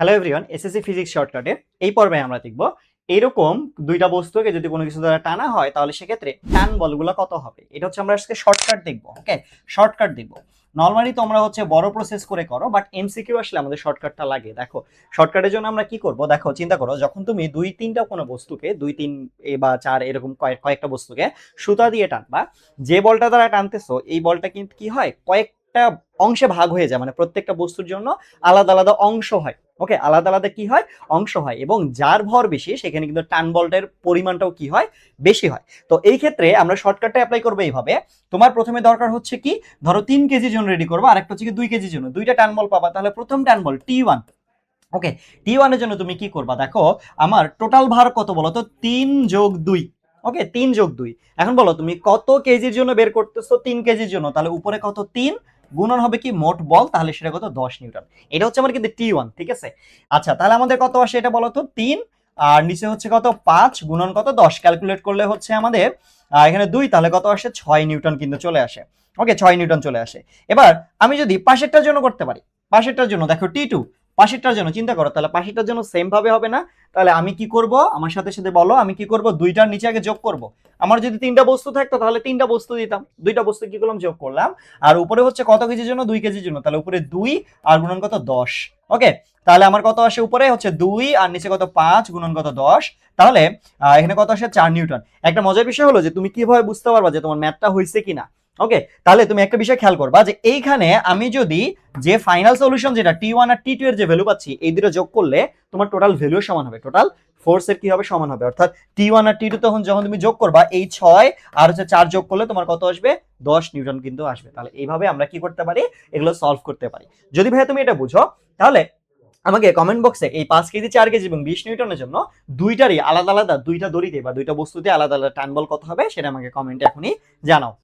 Hello everyone, SSC physics শর্টকাটের এই পর্বে আমরা দেখব এইরকম দুইটা বস্তুকে যদি কোনো কিছু দ্বারা টানা হয় তাহলে সেক্ষেত্রে টান বলগুলো কত হবে। এটা হচ্ছে আমরা আজকে শর্টকাট দেখব। ওকে, শর্টকাট দেখব। নরমালি তোমরা হচ্ছে বড় প্রসেস করে করো, বাট এমসিকিউ আসলে আমাদের শর্টকাটটা লাগে। দেখো শর্টকাটের জন্য আমরা কি করব, দেখো চিন্তা করো, যখন তুমি দুই তিনটা কোনো বস্তুকে দুই তিন বা চার এরকম কয়েকটা বস্তুকে সুতা দিয়ে টানবা, যে বলটা দ্বারা টানতেছো এই বলটা কিন্তু কি হয়, কয়েকটা অংশে ভাগ হয়ে যায়, মানে প্রত্যেকটা বস্তুর জন্য আলাদা আলাদা অংশ হয়। ওকে, আলাদা আলাদা কি হয়, অংশ হয়, এবং যার ভর বেশি সেখানে কিন্তু টান বলটার পরিমাণটাও কি হয়, বেশি হয়। তো এই ক্ষেত্রে আমরা শর্টকাটটা অ্যাপ্লাই করবো এইভাবে। তোমার প্রথমে দরকার হচ্ছে কি, ধরো 3 কেজির জন্য রেডি করবো, আর একটা হচ্ছে কি 2 কেজির জন্য, দুইটা টান বল পাবা। তাহলে প্রথম টান বল T1। ওকে, T1 এর জন্য তুমি কি করবা, দেখো আমার টোটাল ভার কত বলো তো, 3+2। ওকে, 3+2। এখন বলো তুমি কত কেজির জন্য বের করতেছো, 3 কেজির জন্য, তাহলে উপরে কত 3 গুণন হবে কি মোট বল, তাহলে সেটা কত 10 নিউটন। এটা হচ্ছে আমার কিন্তু T1, ঠিক আছে। আচ্ছা, তাহলে আমাদের কত আসে এটা বলো তো, 3 আর নিচে হচ্ছে কত 5 গুণন কত 10, ক্যালকুলেট করলে হচ্ছে আমাদের এখানে 2, তাহলে কত আসে 6 নিউটন কিন্তু চলে আসে। ওকে, 6 নিউটন চলে আসে। এবার আমি যদি পাশেরটার জন্য করতে পারি, পাশেরটার জন্য দেখো T2, পাশেরটার জন্য চিন্তা করো, তাহলে পাশেরটার জন্য সেম ভাবে হবে না। তাহলে আমি কি করব, আমার সাথে সাথে বলো, আমি কি করব, দুইটার নিচে আগে যোগ করব। আমার যদি তিনটা বস্তু থাকতো তাহলে তিনটা বস্তু দিতাম, দুইটা বস্তু কি করলাম, যোগ করলাম। আর উপরে হচ্ছে কত কেজির জন্য, 2 কেজির জন্য, তাহলে উপরে 2 আর গুণন কত 10। ওকে, তাহলে আমার কত আসে, উপরে হচ্ছে 2 আর নিচে কত 5 গুণন কত 10। তাহলে এখানে কত আসে 4 নিউটন। একটা মজার বিষয় হলো যে তুমি কিভাবে বুঝতে পারবা যে তোমার ম্যাথটা হয়েছে কিনা। ওকে, তাহলে তুমি একটা বিষয় খেয়াল করবা যে এইখানে আমি যদি যে ফাইনাল সলিউশন যেটা T1 আর T2 এর যে ভ্যালু পাচ্ছি, এই দুটো যোগ করলে তোমার টোটাল ভ্যালু সমান হবে, টোটাল ফোর্সের কি হবে, সমান হবে। অর্থাৎ T1 আর T2 তখন যখন তুমি যোগ করবা, এই 6 আর হচ্ছে 4 যোগ করলে তোমার কত আসবে, 10 নিউটন কিন্তু আসবে। তাহলে এইভাবে আমরা কি করতে পারি, এগুলো সলভ করতে পারি। যদি ভাইয়া তুমি এটা বুঝো, তাহলে আমাকে কমেন্ট বক্সে এই 5 কেজি, 4 কেজি এবং 20 নিউটনের জন্য দুইটারই আলাদা আলাদা দুইটা দড়িতে বা দুইটা বস্তুতে আলাদা আলাদা টান বল কত হবে সেটা আমাকে কমেন্টে এখনই জানাও।